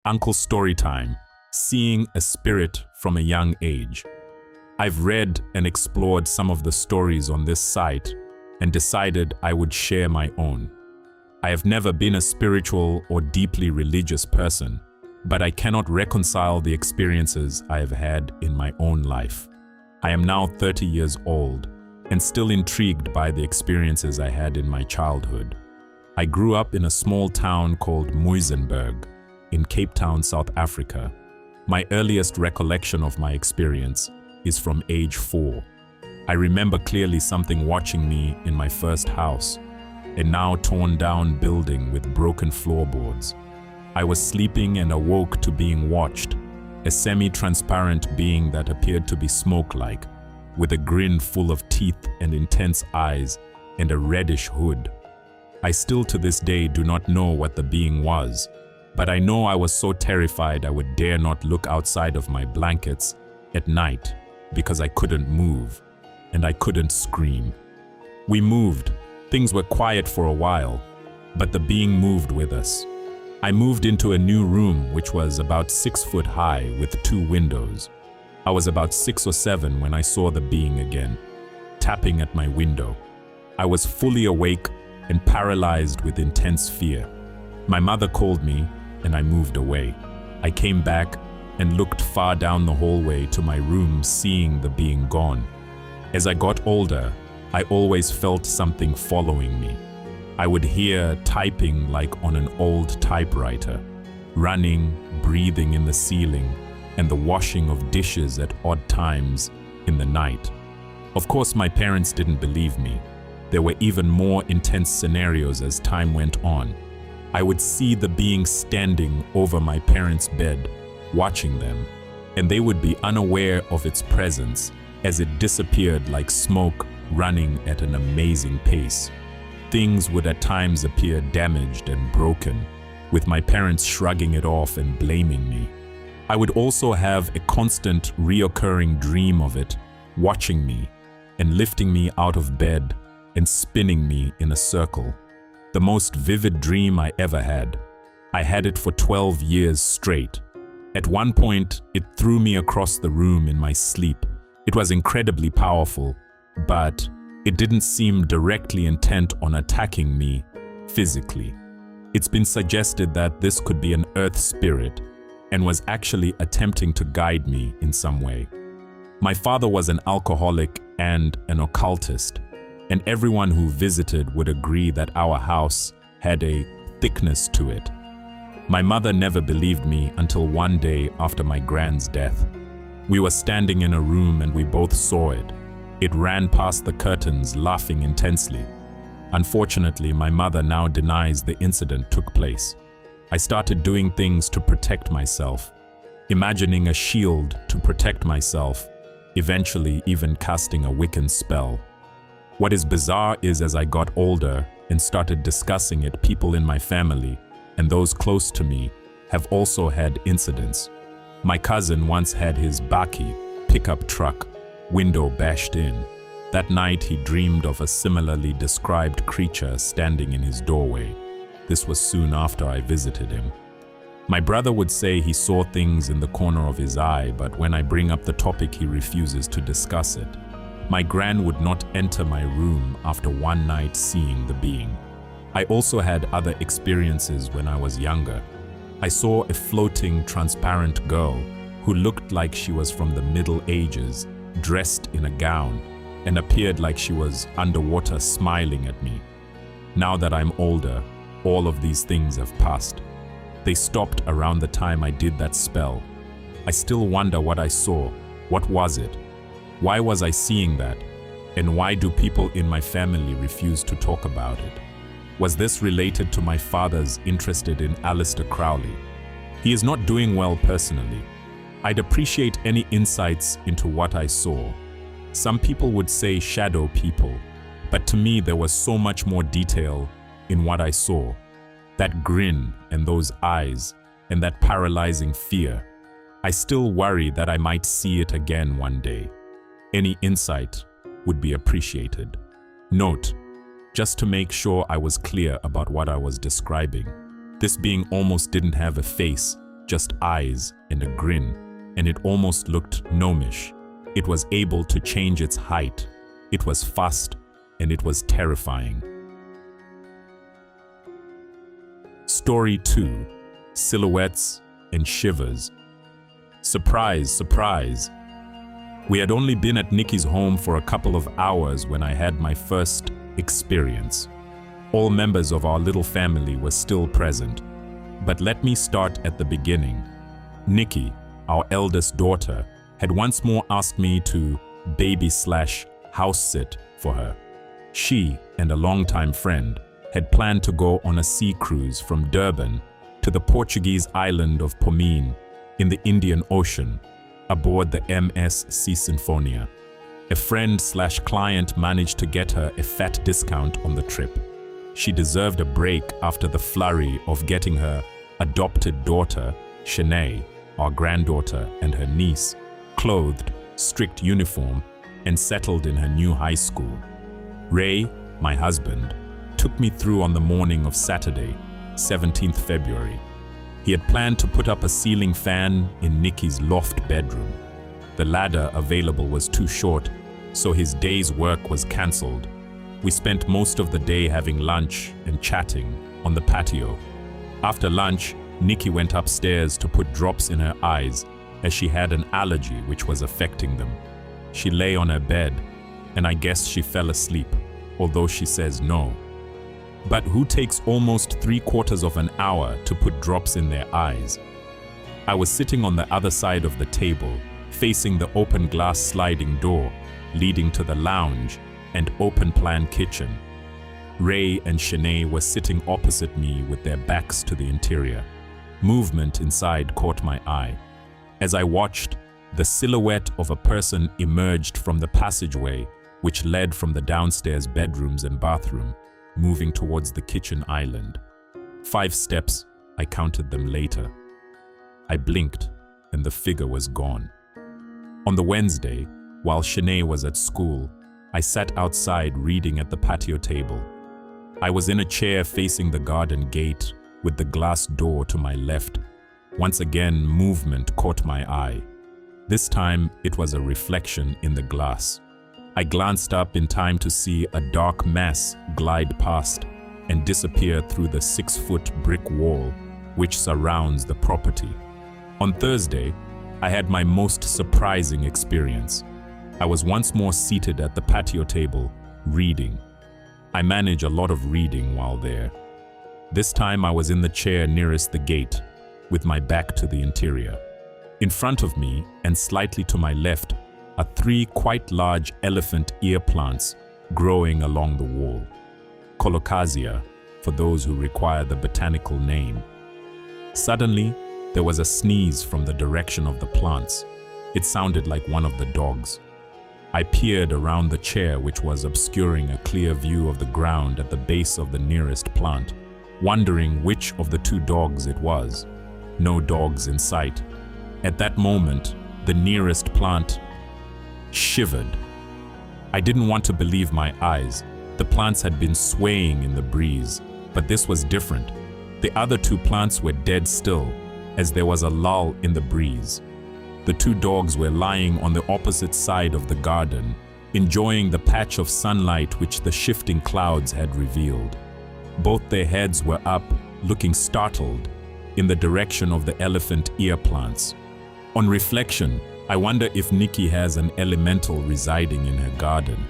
Uncle Storytime, Seeing a Spirit from a Young Age. I've read and explored some of the stories on this site and decided I would share my own. I have never been a spiritual or deeply religious person, but I cannot reconcile the experiences I have had in my own life. I am now 30 years old and still intrigued by the experiences I had in my childhood. I grew up in a small town called Muizenberg in Cape Town, South Africa. My earliest recollection of my experience is from age 4. I remember clearly something watching me in my first house, a now torn down building with broken floorboards. I was sleeping and awoke to being watched, a semi-transparent being that appeared to be smoke-like, with a grin full of teeth and intense eyes and a reddish hood. I still to this day do not know what the being was, but I know I was so terrified I would dare not look outside of my blankets at night because I couldn't move and I couldn't scream. We moved. Things were quiet for a while, but the being moved with us. I moved into a new room which was about 6 foot high with 2 windows. I was about 6 or 7 when I saw the being again, tapping at my window. I was fully awake and paralyzed with intense fear. My mother called me and I moved away. I came back and looked far down the hallway to my room, seeing the being gone. As I got older, I always felt something following me. I would hear typing like on an old typewriter, running, breathing in the ceiling, and the washing of dishes at odd times in the night. Of course, my parents didn't believe me. There were even more intense scenarios as time went on. I would see the being standing over my parents' bed, watching them, and they would be unaware of its presence as it disappeared like smoke running at an amazing pace. Things would at times appear damaged and broken, with my parents shrugging it off and blaming me. I would also have a constant reoccurring dream of it, watching me and lifting me out of bed and spinning me in a circle. The most vivid dream I ever had. I had it for 12 years straight. At one point, it threw me across the room in my sleep. It was incredibly powerful, but it didn't seem directly intent on attacking me physically. It's been suggested that this could be an earth spirit and was actually attempting to guide me in some way. My father was an alcoholic and an occultist, and everyone who visited would agree that our house had a thickness to it. My mother never believed me until one day after my grand's death. We were standing in a room and we both saw it. It ran past the curtains, laughing intensely. Unfortunately, my mother now denies the incident took place. I started doing things to protect myself, imagining a shield to protect myself, eventually even casting a Wiccan spell. What is bizarre is as I got older and started discussing it, people in my family and those close to me have also had incidents. My cousin once had his bakkie, pickup truck, window bashed in. That night he dreamed of a similarly described creature standing in his doorway. This was soon after I visited him. My brother would say he saw things in the corner of his eye, but when I bring up the topic he refuses to discuss it. My gran would not enter my room after one night seeing the being. I also had other experiences when I was younger. I saw a floating, transparent girl who looked like she was from the Middle Ages, dressed in a gown, and appeared like she was underwater smiling at me. Now that I'm older, all of these things have passed. They stopped around the time I did that spell. I still wonder what I saw. What was it? Why was I seeing that? And why do people in my family refuse to talk about it? Was this related to my father's interest in Aleister Crowley? He is not doing well personally. I'd appreciate any insights into what I saw. Some people would say shadow people, but to me there was so much more detail in what I saw. That grin and those eyes and that paralyzing fear. I still worry that I might see it again one day. Any insight would be appreciated. Note, just to make sure I was clear about what I was describing, this being almost didn't have a face, just eyes and a grin, and it almost looked gnomish. It was able to change its height. It was fast, and it was terrifying. Story 2. Silhouettes and Shivers. Surprise, surprise. We had only been at Nikki's home for a couple of hours when I had my first experience. All members of our little family were still present. But let me start at the beginning. Nikki, our eldest daughter, had once more asked me to baby/house sit for her. She and a longtime friend had planned to go on a sea cruise from Durban to the Portuguese island of Pomine in the Indian Ocean aboard the MSC Sinfonia. A friend/client managed to get her a fat discount on the trip. She deserved a break after the flurry of getting her adopted daughter, Shanae, our granddaughter, and her niece, clothed, strict uniform, and settled in her new high school. Ray, my husband, took me through on the morning of Saturday, 17th February. He had planned to put up a ceiling fan in Nikki's loft bedroom. The ladder available was too short, so his day's work was cancelled. We spent most of the day having lunch and chatting on the patio. After lunch, Nikki went upstairs to put drops in her eyes as she had an allergy which was affecting them. She lay on her bed, and I guess she fell asleep, although she says no. But who takes almost 3/4 of an hour to put drops in their eyes? I was sitting on the other side of the table, facing the open glass sliding door leading to the lounge and open-plan kitchen. Ray and Shanae were sitting opposite me with their backs to the interior. Movement inside caught my eye. As I watched, the silhouette of a person emerged from the passageway which led from the downstairs bedrooms and bathroom, moving towards the kitchen island. 5 steps, I counted them later. I blinked, and the figure was gone. On the Wednesday, while Shanae was at school, I sat outside reading at the patio table. I was in a chair facing the garden gate with the glass door to my left. Once again, movement caught my eye. This time, it was a reflection in the glass. I glanced up in time to see a dark mass glide past and disappear through the 6-foot brick wall which surrounds the property. On Thursday, I had my most surprising experience. I was once more seated at the patio table, reading. I manage a lot of reading while there. This time I was in the chair nearest the gate, with my back to the interior. In front of me, and slightly to my left, are 3 quite large elephant ear plants growing along the wall. Colocasia, for those who require the botanical name. Suddenly, there was a sneeze from the direction of the plants. It sounded like one of the dogs. I peered around the chair which was obscuring a clear view of the ground at the base of the nearest plant, wondering which of the 2 dogs it was. No dogs in sight. At that moment, the nearest plant shivered. I didn't want to believe my eyes. The plants had been swaying in the breeze, but this was different. The other 2 plants were dead still, as there was a lull in the breeze. The 2 dogs were lying on the opposite side of the garden, enjoying the patch of sunlight which the shifting clouds had revealed. Both their heads were up, looking startled, in the direction of the elephant ear plants. On reflection, I wonder if Nikki has an elemental residing in her garden.